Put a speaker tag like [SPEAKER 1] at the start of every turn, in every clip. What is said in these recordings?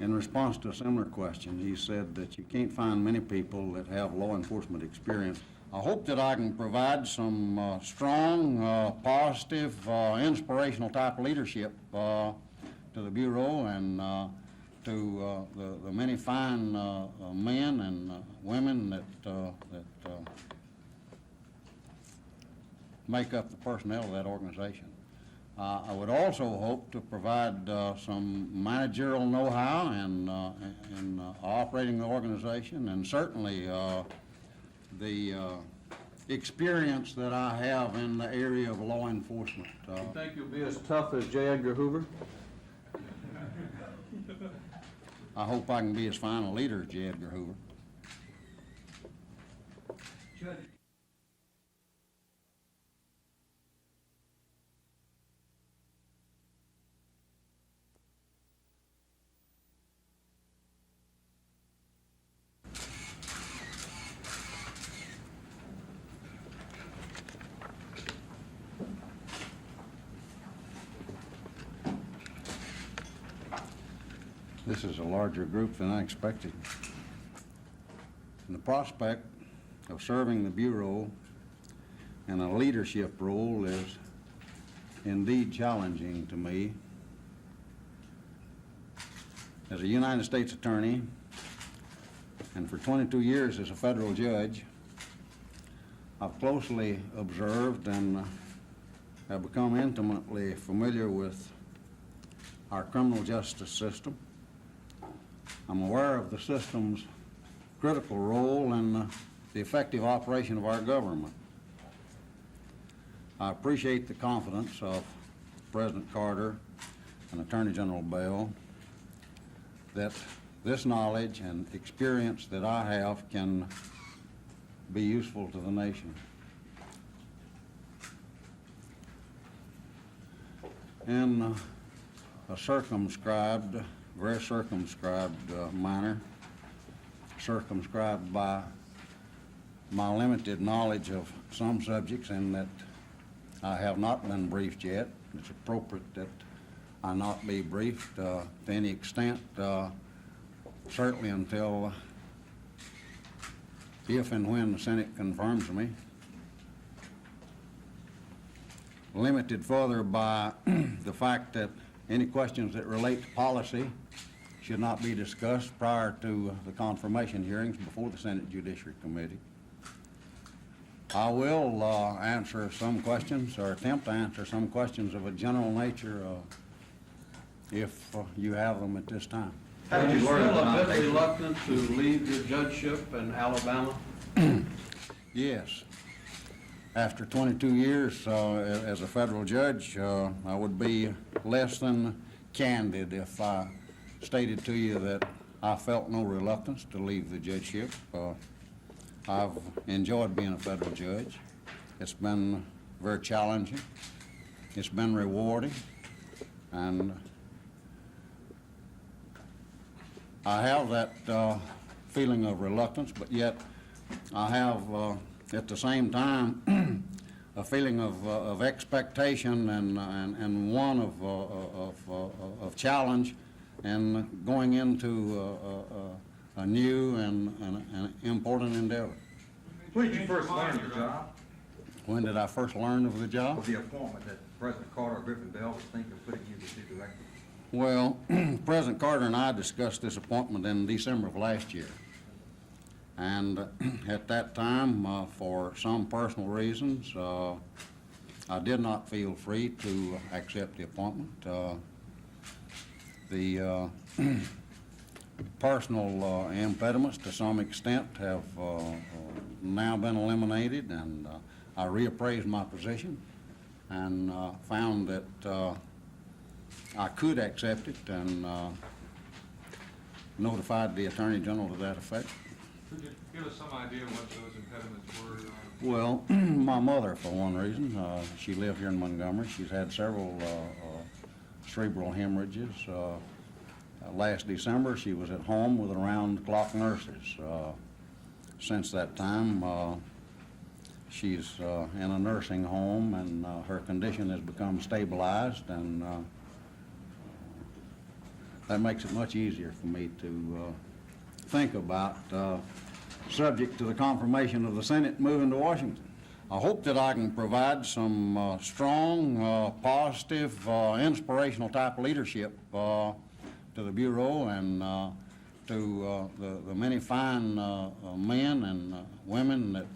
[SPEAKER 1] in response to a similar question, he said that you can't find many people that have law enforcement experience. I hope that I can provide some strong, positive, inspirational type of leadership to the Bureau and to the many fine men and women that make up the personnel of that organization. I would also hope to provide some managerial know-how in operating the organization, and certainly the experience that I have in the area of law enforcement.
[SPEAKER 2] You think you'll be as tough as J. Edgar Hoover?
[SPEAKER 1] I hope I can be as fine a leader as J. Edgar Hoover.
[SPEAKER 3] Judge.
[SPEAKER 1] This is a larger group than I expected. And the prospect of serving the Bureau in a leadership role is indeed challenging to me. As a United States Attorney, and for 22 years as a federal judge, I've closely observed and have become intimately familiar with our criminal justice system. I'm aware of the system's critical role in the effective operation of our government. I appreciate the confidence of President Carter and Attorney General Bell that this knowledge and experience that I have can be useful to the nation. In a circumscribed, very circumscribed manner, circumscribed by my limited knowledge of some subjects and that I have not been briefed yet. It's appropriate that I not be briefed to any extent, certainly until if and when the Senate confirms me. Limited further by the fact that any questions that relate to policy should not be discussed prior to the confirmation hearings before the Senate Judiciary Committee. I will answer some questions or attempt to answer some questions of a general nature if you have them at this time.
[SPEAKER 2] Are you still a bit reluctant to leave your judgeship in Alabama?
[SPEAKER 1] Yes. After 22 years as a federal judge, I would be less than candid if I stated to you that I felt no reluctance to leave the judgeship. I've enjoyed being a federal judge. It's been very challenging. It's been rewarding. And I have that feeling of reluctance, but yet I have at the same time a feeling of expectation and one of challenge and going into a new and important endeavor.
[SPEAKER 3] When did you first learn of the job?
[SPEAKER 1] When did I first learn of the job?
[SPEAKER 3] Of the appointment that President Carter or Griffin Bell was thinking of putting you to the director?
[SPEAKER 1] Well, President Carter and I discussed this appointment in December of last year. And at that time, for some personal reasons, I did not feel free to accept the appointment. The personal impediments to some extent have now been eliminated, and I reappraised my position and found that I could accept it and notified the Attorney General to that effect.
[SPEAKER 4] Could you give us some idea what those impediments were?
[SPEAKER 1] Well, my mother, for one reason, she lived here in Montgomery. She's had several cerebral hemorrhages. Last December, she was at home with around-the-clock nurses. Since that time, she's in a nursing home, and her condition has become stabilized, and that makes it much easier for me to think about, subject to the confirmation of the Senate moving to Washington. I hope that I can provide some strong, positive, inspirational type leadership to the Bureau and to the many fine men and women that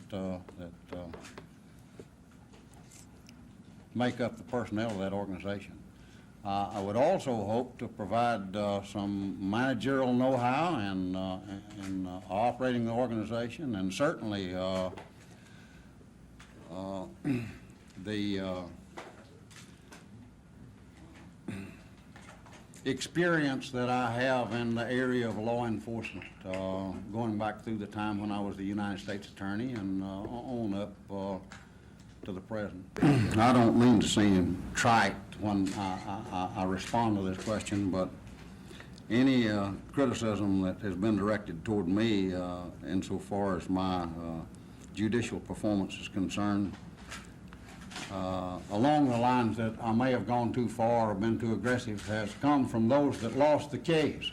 [SPEAKER 1] make up the personnel of that organization. I would also hope to provide some managerial know-how in operating the organization, and certainly the experience that I have in the area of law enforcement, going back through the time when I was the United States Attorney and on up to the present. I don't mean to seem trite when I respond to this question, but any criticism that has been directed toward me insofar as my judicial performance is concerned, along the lines that I may have gone too far or been too aggressive, has come from those that lost the case.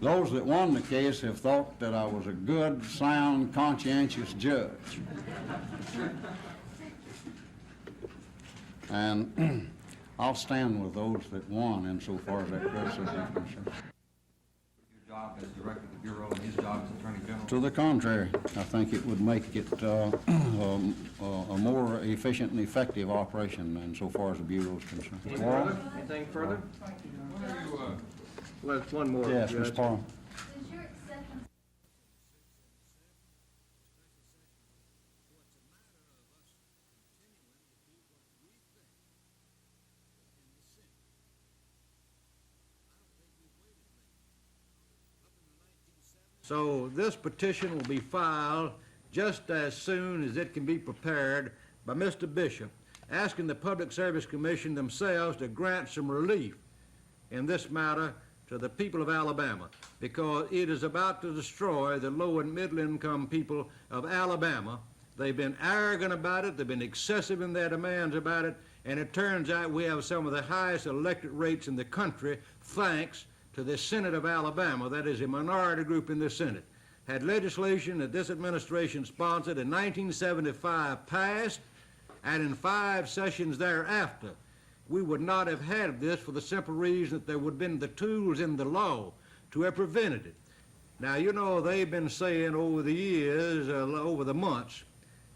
[SPEAKER 1] Those that won the case have thought that I was a good, sound, conscientious judge. And I'll stand with those that won insofar as that criticism is concerned.
[SPEAKER 3] Your job as director of the Bureau and his job as Attorney General?
[SPEAKER 1] To the contrary, I think it would make it a more efficient and effective operation insofar as the Bureau is concerned.
[SPEAKER 2] Anything further? Anything further?
[SPEAKER 4] When are you,
[SPEAKER 2] Let's one more.
[SPEAKER 1] Yes,
[SPEAKER 2] Judge.
[SPEAKER 1] Ms. Parham.
[SPEAKER 5] Does your acceptance
[SPEAKER 6] So this petition will be filed just as soon as it can be prepared by Mr. Bishop, asking the Public Service Commission themselves to grant some relief in this matter to the people of Alabama, because it is about to destroy the low and middle income people of Alabama. They've been arrogant about it, they've been excessive in their demands about it, and it turns out we have some of the highest elected rates in the country thanks to the Senate of Alabama, that is a minority group in the Senate. Had legislation that this administration sponsored in 1975 passed, and in 5 sessions thereafter, we would not have had this for the simple reason that there would have been the tools in the law to have prevented it. Now, you know, they've been saying over the years, over the months,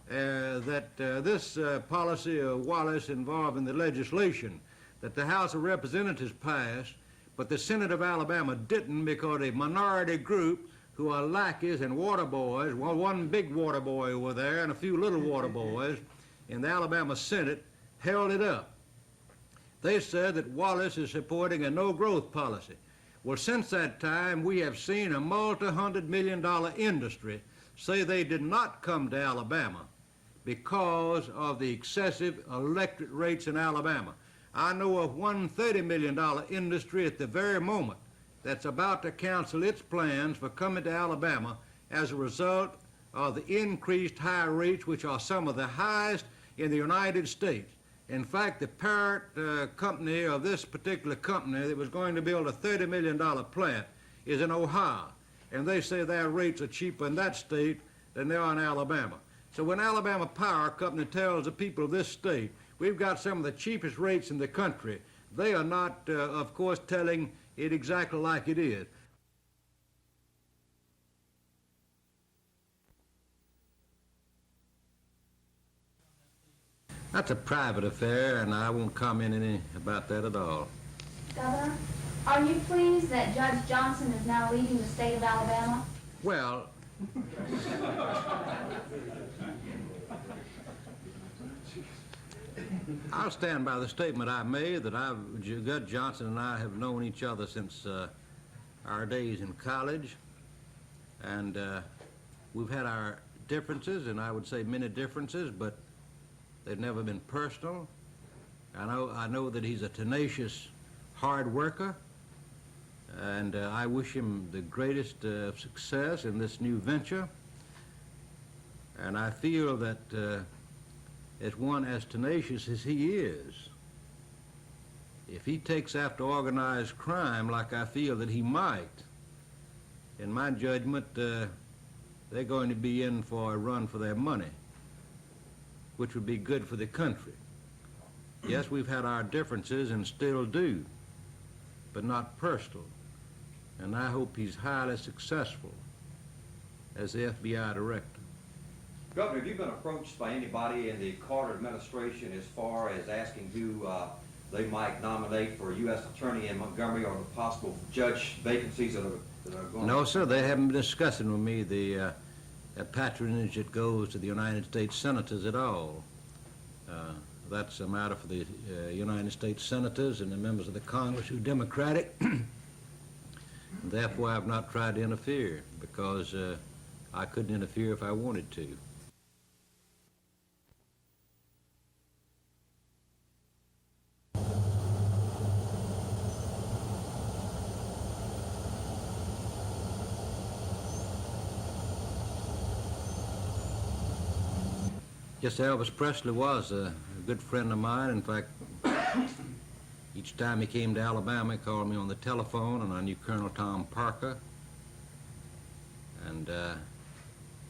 [SPEAKER 6] that this policy of Wallace involving the legislation that the House of Representatives passed, but the Senate of Alabama didn't, because a minority group who are lackeys and water boys, well, one big water boy over there and a few little water boys in the Alabama Senate held it up. They said that Wallace is supporting a no-growth policy. Well, since that time, we have seen a multi-hundred-million-dollar industry say they did not come to Alabama because of the excessive electric rates in Alabama. I know of one $30 million industry at the very moment that's about to cancel its plans for coming to Alabama as a result of the increased high rates, which are some of the highest in the United States. In fact, the parent company of this particular company that was going to build a $30 million plant is in Ohio, and they say their rates are cheaper in that state than they are in Alabama. So when Alabama Power Company tells the people of this state, we've got some of the cheapest rates in the country, they are not, of course, telling it exactly like it is. That's a private affair, and I won't comment any about that at all.
[SPEAKER 5] Governor, are you pleased that Judge Johnson is now leading the state of Alabama?
[SPEAKER 6] Well, I'll stand by the statement I made that Judge Johnson and I have known each other since our days in college, and we've had our differences, and I would say many differences, but they've never been personal. I know that he's a tenacious, hard worker, and I wish him the greatest success in this new venture. And I feel that as one as tenacious as he is, if he takes after organized crime like I feel that he might, in my judgment, they're going to be in for a run for their money, which would be good for the country. Yes, we've had our differences and still do, but not personal. And I hope he's highly successful as the FBI director.
[SPEAKER 3] Governor, have you been approached by anybody in the Carter administration as far as asking who they might nominate for U.S. Attorney in Montgomery or the possible judge vacancies that are going?
[SPEAKER 6] No, sir, they haven't been discussing with me the patronage that goes to the United States senators at all. That's a matter for the United States senators and the members of the Congress who are Democratic. And therefore, I've not tried to interfere because I couldn't interfere if I wanted to. Yes, Elvis Presley was a good friend of mine. In fact, each time he came to Alabama, he called me on the telephone, and I knew Colonel Tom Parker. And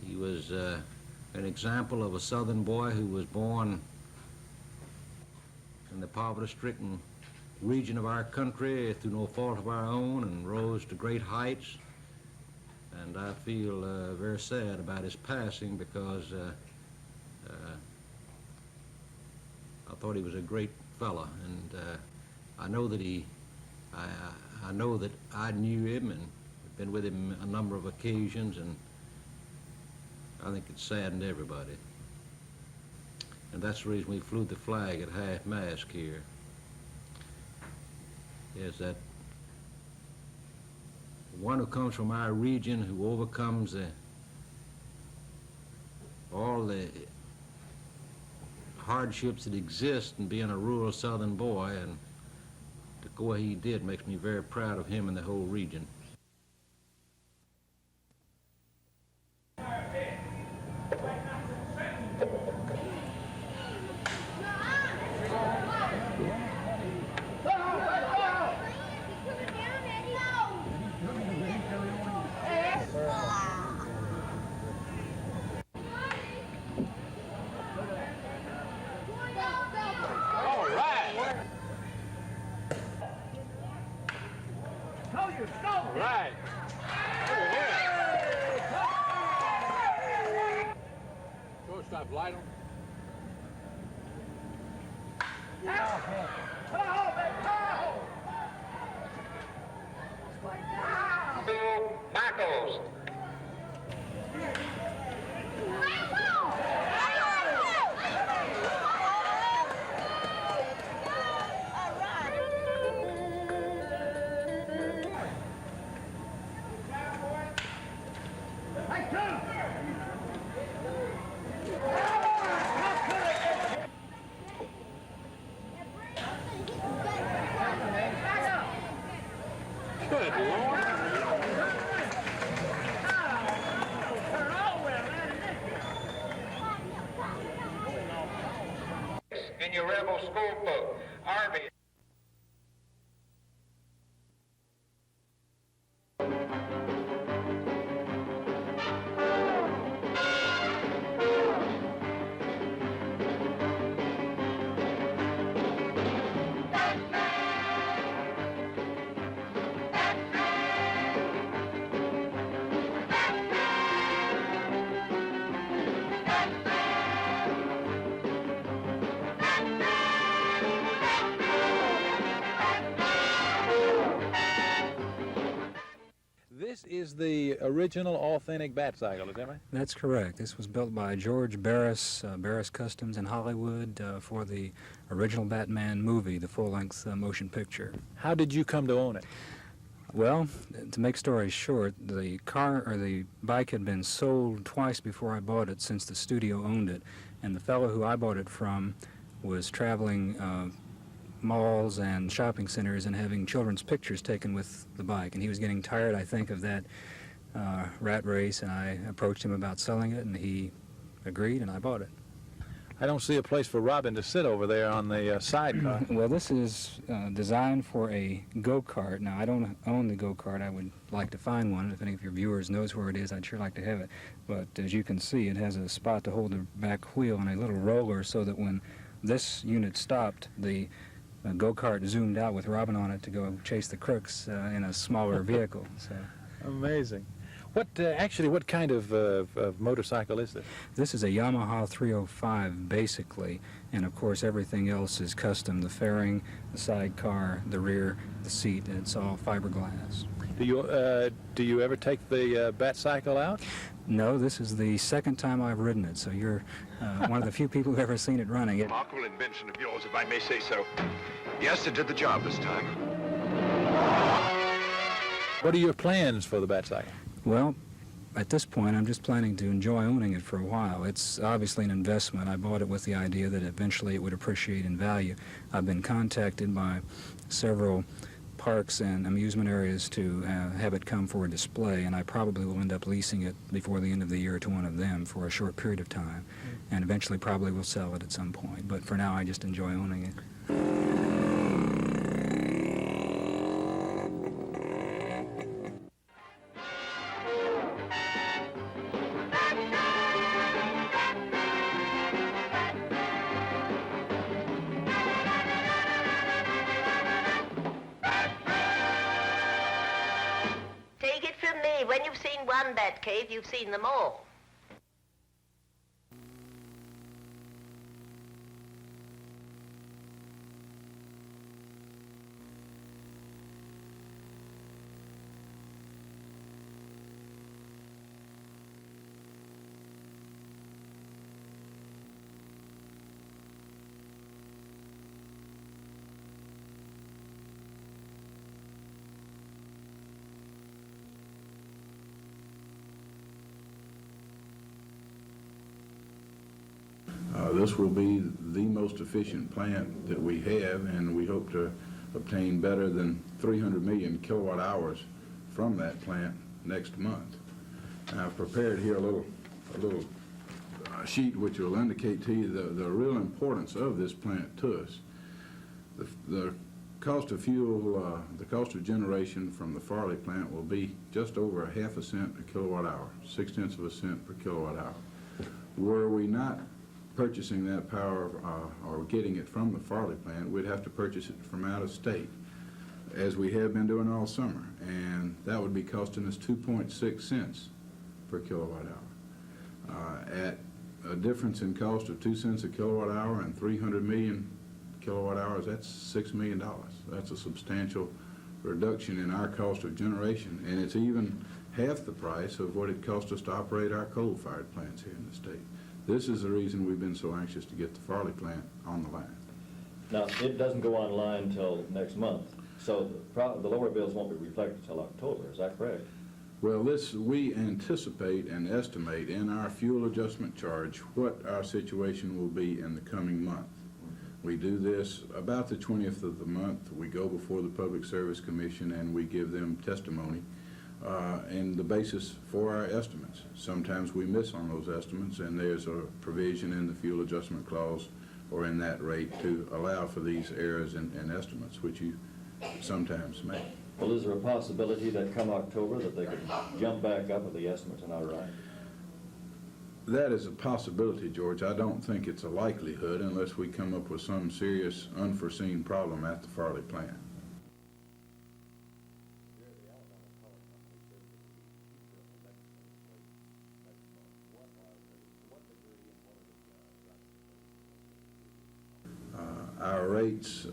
[SPEAKER 6] he was an example of a Southern boy who was born in the poverty-stricken region of our country through no fault of our own and rose to great heights. And I feel very sad about his passing because I thought he was a great fella, and I know that I know that I knew him and been with him a number of occasions, and I think it saddened everybody. And that's the reason we flew the flag at half-mast here, is that one who comes from our region, who overcomes all the hardships that exist in being a rural Southern boy, and to go where he did makes me very proud of him and the whole region.
[SPEAKER 7] Right. Over here. Shortstop, light 'em.
[SPEAKER 8] Michaels.
[SPEAKER 7] Good Lord.
[SPEAKER 8] In your rebel school book, Army.
[SPEAKER 7] This is the original, authentic bat cycle, is that right?
[SPEAKER 9] That's correct. This was built by George Barris, Barris Customs in Hollywood for the original Batman movie, the full-length motion picture.
[SPEAKER 7] How did you come to own it?
[SPEAKER 9] Well, to make stories short, the bike had been sold twice before I bought it since the studio owned it, and the fellow who I bought it from was traveling malls and shopping centers and having children's pictures taken with the bike, and he was getting tired, I think, of that rat race, and I approached him about selling it, and he agreed, and I bought it.
[SPEAKER 7] I don't see a place for Robin to sit over there on the sidecar.
[SPEAKER 9] Well, this is designed for a go-kart. Now, I don't own the go-kart. I would like to find one. If any of your viewers knows where it is, I'd sure like to have it. But as you can see, it has a spot to hold the back wheel and a little roller so that when this unit stopped, the go-kart zoomed out with Robin on it to go chase the crooks in a smaller vehicle. So.
[SPEAKER 7] Amazing. What kind of motorcycle is this?
[SPEAKER 9] This is a Yamaha 305 basically, and of course everything else is custom. The fairing, the sidecar, the rear, the seat, it's all fiberglass.
[SPEAKER 7] Do you ever take the bat cycle out?
[SPEAKER 9] No, this is the second time I've ridden it, so you're one of the few people who've ever seen it running.
[SPEAKER 10] Remarkable invention of yours, if I may say so. Yes, it did the job this time.
[SPEAKER 7] What are your plans for the bat cycle?
[SPEAKER 9] Well, at this point, I'm just planning to enjoy owning it for a while. It's obviously an investment. I bought it with the idea that eventually it would appreciate in value. I've been contacted by several parks and amusement areas to have it come for a display, and I probably will end up leasing it before the end of the year to one of them for a short period of time, and eventually probably will sell it at some point. But for now, I just enjoy owning it.
[SPEAKER 11] Take it from me, when you've seen one bat cave, you've seen them all.
[SPEAKER 12] This will be the most efficient plant that we have, and we hope to obtain better than 300 million kilowatt hours from that plant next month. I've prepared here a little sheet which will indicate to you the real importance of this plant to us. The cost of fuel, the cost of generation from the Farley plant will be just over 1/2 cent a kilowatt hour, 0.6 cents per kilowatt hour. Were we not purchasing that power or getting it from the Farley plant, we'd have to purchase it from out of state, as we have been doing all summer, and that would be costing us 2.6 cents per kilowatt hour. At a difference in cost of 2 cents a kilowatt hour and 300 million kilowatt hours, that's $6 million. That's a substantial reduction in our cost of generation, and it's even half the price of what it cost us to operate our coal-fired plants here in the state. This is the reason we've been so anxious to get the Farley plant on the line.
[SPEAKER 13] Now, it doesn't go online until next month, so the lower bills won't be reflected until October, is that correct?
[SPEAKER 12] Well, we anticipate and estimate in our fuel adjustment charge what our situation will be in the coming month. We do this about the 20th of the month. We go before the Public Service Commission and we give them testimony and the basis for our estimates. Sometimes we miss on those estimates, and there's a provision in the fuel adjustment clause or in that rate to allow for these errors in estimates, which you sometimes make.
[SPEAKER 13] Well, is there a possibility that come October that they could jump back up if the estimates are not right?
[SPEAKER 12] That is a possibility, George. I don't think it's a likelihood unless we come up with some serious unforeseen problem at the Farley plant.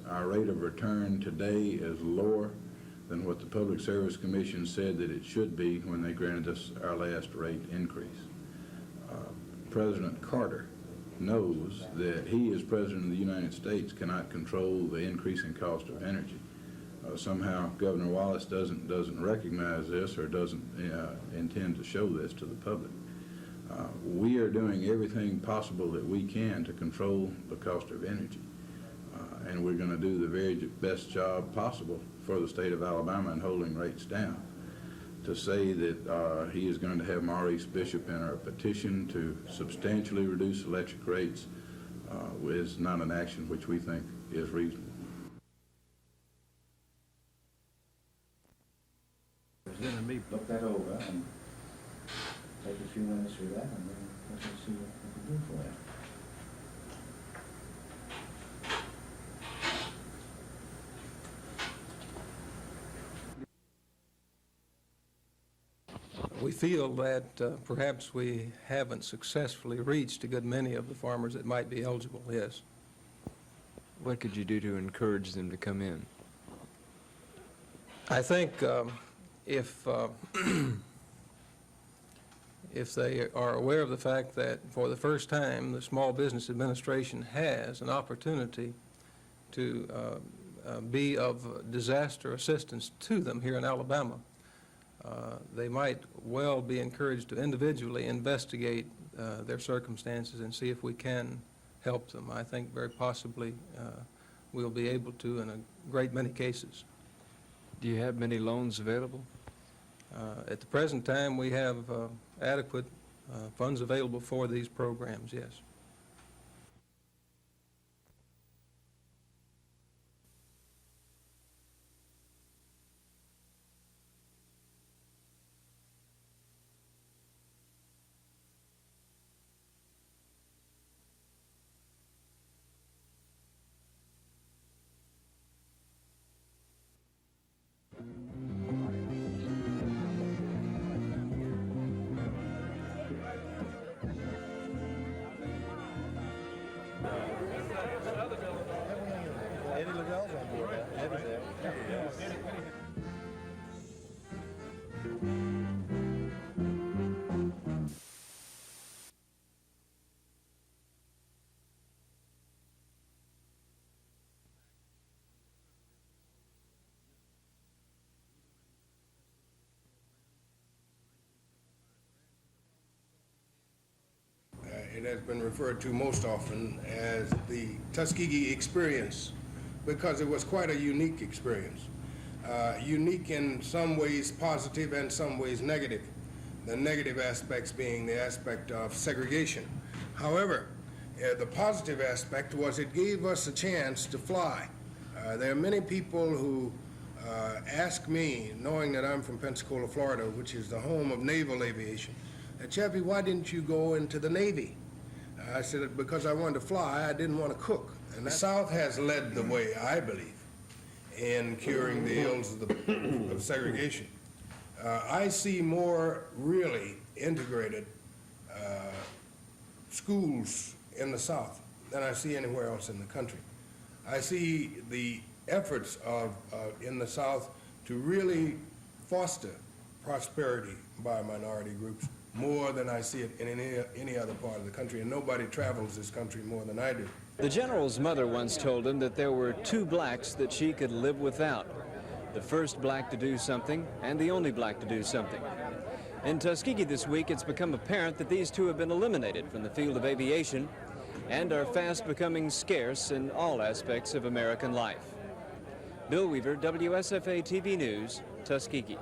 [SPEAKER 12] Our rate of return today is lower than what the Public Service Commission said that it should be when they granted us our last rate increase. President Carter knows that he, as President of the United States, cannot control the increasing cost of energy. Somehow Governor Wallace doesn't recognize this or doesn't intend to show this to the public. We are doing everything possible that we can to control the cost of energy. And we're going to do the very best job possible for the state of Alabama in holding rates down. To say that he is going to have Maurice Bishop enter a petition to substantially reduce electric rates is not an action which we think is reasonable.
[SPEAKER 13] Look that over and take a few minutes with that, and then let's see what we can do for that.
[SPEAKER 14] We feel that perhaps we haven't successfully reached a good many of the farmers that might be eligible, yes.
[SPEAKER 15] What could you do to encourage them to come in?
[SPEAKER 14] I think if they are aware of the fact that for the first time the Small Business Administration has an opportunity to be of disaster assistance to them here in Alabama, they might well be encouraged to individually investigate their circumstances and see if we can help them. I think very possibly we'll be able to in a great many cases.
[SPEAKER 15] Do you have many loans available?
[SPEAKER 14] At the present time, we have adequate funds available for these programs, yes.
[SPEAKER 16] It has been referred to most often as the Tuskegee experience because it was quite a unique experience. Unique in some ways positive and some ways negative. The negative aspects being the aspect of segregation. However, the positive aspect was it gave us a chance to fly. There are many people who ask me, knowing that I'm from Pensacola, Florida, which is the home of naval aviation, Chappie, why didn't you go into the Navy? I said, because I wanted to fly, I didn't want to cook. And the South has led the way, I believe, in curing the ills of segregation. I see more really integrated schools in the South than I see anywhere else in the country. I see the efforts in the South to really foster prosperity by minority groups more than I see it in any other part of the country, and nobody travels this country more than I do.
[SPEAKER 15] The general's mother once told him that there were two blacks that she could live without. The first black to do something, and the only black to do something. In Tuskegee this week, it's become apparent that these two have been eliminated from the field of aviation and are fast becoming scarce in all aspects of American life. Bill Weaver, WSFA TV News, Tuskegee.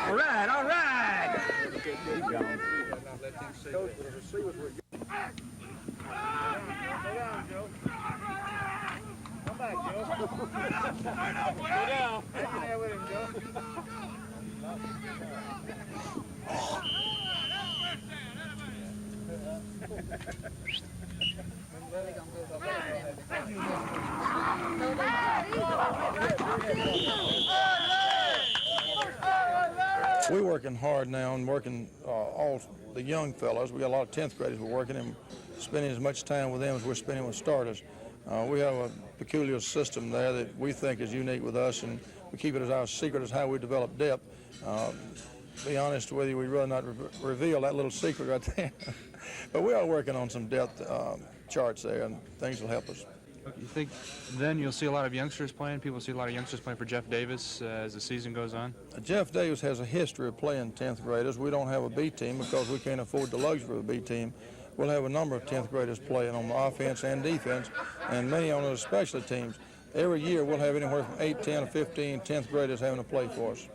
[SPEAKER 8] All right, all right.
[SPEAKER 15] Okay, keep going.
[SPEAKER 8] Come back, Joe. Go down. Hang there with him, Joe.
[SPEAKER 17] We're working hard now and working all the young fellows. We got a lot of 10th graders we're working and spending as much time with them as we're spending with starters. We have a peculiar system there that we think is unique with us, and we keep it as our secret as how we develop depth. Be honest with you, we'd rather not reveal that little secret right there. But we are working on some depth charts there, and things will help us.
[SPEAKER 18] You think then you'll see a lot of youngsters playing? People see a lot of youngsters playing for Jeff Davis as the season goes on?
[SPEAKER 17] Jeff Davis has a history of playing 10th graders. We don't have a B team because we can't afford the luxury of a B team. We'll have a number of 10th graders playing on the offense and defense, and many on the special teams. Every year we'll have anywhere from 8, 10, 15 10th graders having to play for us.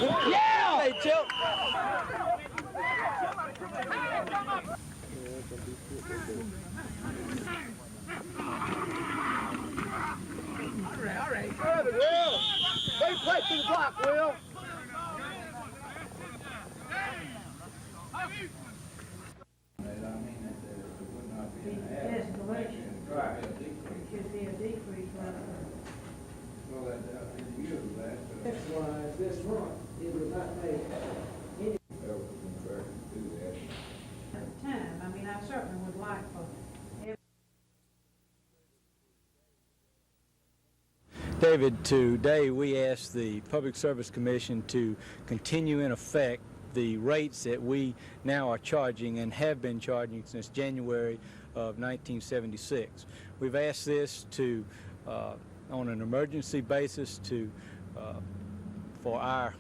[SPEAKER 8] Yeah! Hey, Chip! All right. Good, Will. They play through the block, Will.
[SPEAKER 19] That's why this month, it would not make any.
[SPEAKER 20] At the time, I mean, I certainly would like for
[SPEAKER 21] David, today we asked the Public Service Commission to continue in effect the rates that we now are charging and have been charging since January of 1976. We've asked this to, on an emergency basis, to for our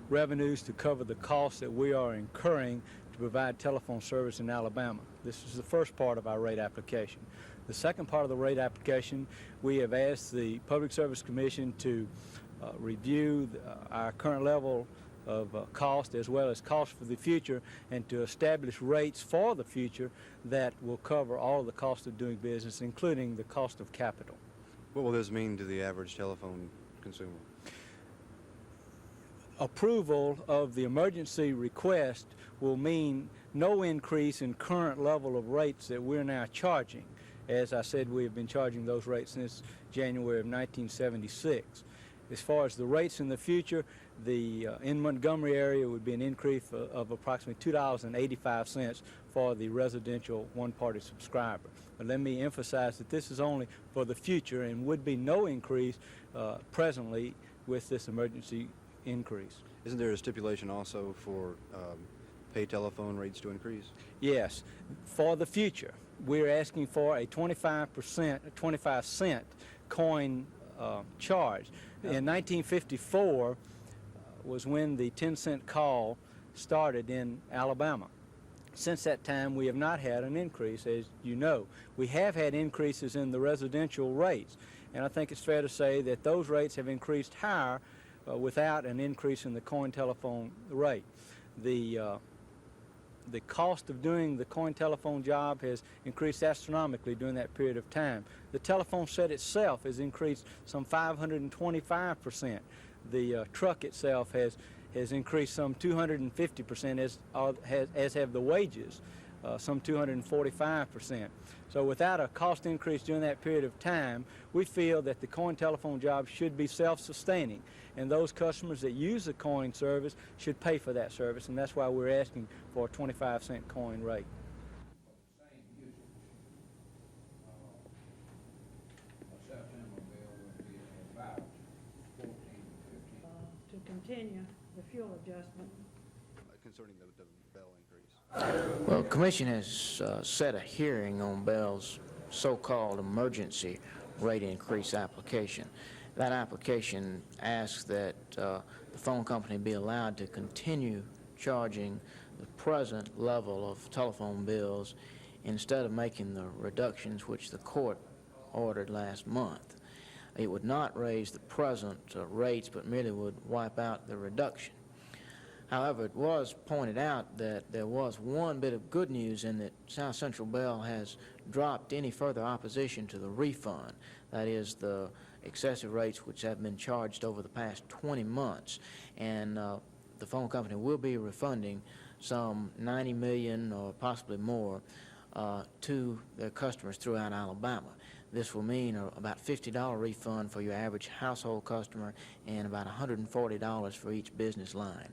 [SPEAKER 21] revenues to cover the costs that we are incurring to provide telephone service in Alabama. This is the first part of our rate application. The second part of the rate application, we have asked the Public Service Commission to review our current level of cost as well as cost for the future, and to establish rates for the future that will cover all of the cost of doing business, including the cost of capital.
[SPEAKER 22] What will this mean to the average telephone consumer?
[SPEAKER 21] Approval of the emergency request will mean no increase in current level of rates that we're now charging. As I said, we have been charging those rates since January of 1976. As far as the rates in the future, in Montgomery area would be an increase of approximately $2.85 for the residential one-party subscriber. But let me emphasize that this is only for the future and would be no increase presently with this emergency increase.
[SPEAKER 22] Isn't there a stipulation also for pay telephone rates to increase?
[SPEAKER 21] Yes. For the future, we're asking for a 25-cent coin charge. In 1954 was when the 10-cent call started in Alabama. Since that time, we have not had an increase, as you know. We have had increases in the residential rates, and I think it's fair to say that those rates have increased higher without an increase in the coin telephone rate. The cost of doing the coin telephone job has increased astronomically during that period of time. The telephone set itself has increased some 525%. The truck itself has increased some 250%, as have the wages, some 245%. So without a cost increase during that period of time, we feel that the coin telephone job should be self-sustaining, and those customers that use the coin service should pay for that service, and that's why we're asking for a 25-cent coin rate.
[SPEAKER 20] to continue the fuel adjustment.
[SPEAKER 22] Concerning the Bell increase.
[SPEAKER 13] Well, the Commission has set a hearing on Bell's so-called emergency rate increase application. That application asks that the phone company be allowed to continue charging the present level of telephone bills instead of making the reductions which the court ordered last month. It would not raise the present rates, but merely would wipe out the reduction. However, it was pointed out that there was one bit of good news in that South Central Bell has dropped any further opposition to the refund. That is, the excessive rates which have been charged over the past 20 months. And the phone company will be refunding some $90 million or possibly more to their customers throughout Alabama. This will mean about $50 refund for your average household customer and about $140 for each business line.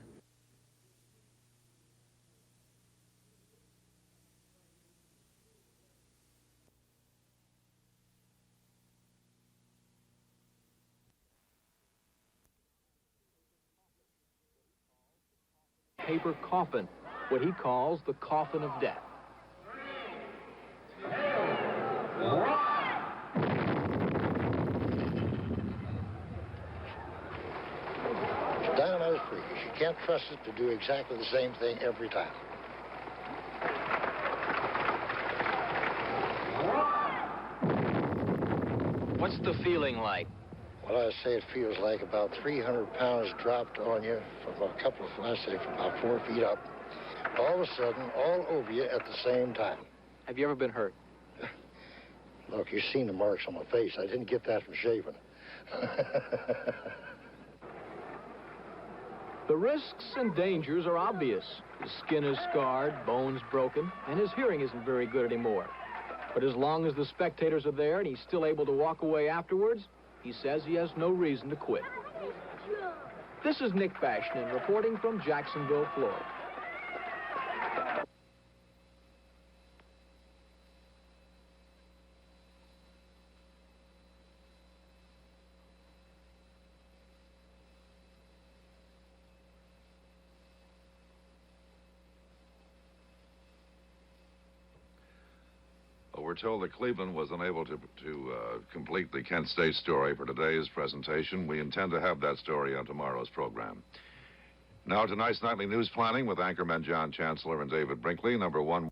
[SPEAKER 2] paper coffin, what he calls the coffin of death.
[SPEAKER 4] Dynamite is freakish. You can't trust it to do exactly the same thing every time.
[SPEAKER 2] What's the feeling like?
[SPEAKER 4] Well, I say it feels like about 300 pounds dropped on you from a couple of, I say from about 4 feet up, all of a sudden, all over you at the same time.
[SPEAKER 2] Have you ever been hurt?
[SPEAKER 4] Look, you've seen the marks on my face. I didn't get that from shaving.
[SPEAKER 2] The risks and dangers are obvious. His skin is scarred, bones broken, and his hearing isn't very good anymore. But as long as the spectators are there and he's still able to walk away afterwards, he says he has no reason to quit. This is Nick Bashnin reporting from Jacksonville, Florida.
[SPEAKER 23] We're told that Cleveland was unable to complete the Kent State story for today's presentation. We intend to have that story on tomorrow's program. Now, tonight's nightly news planning with anchormen John Chancellor and David Brinkley. Number one.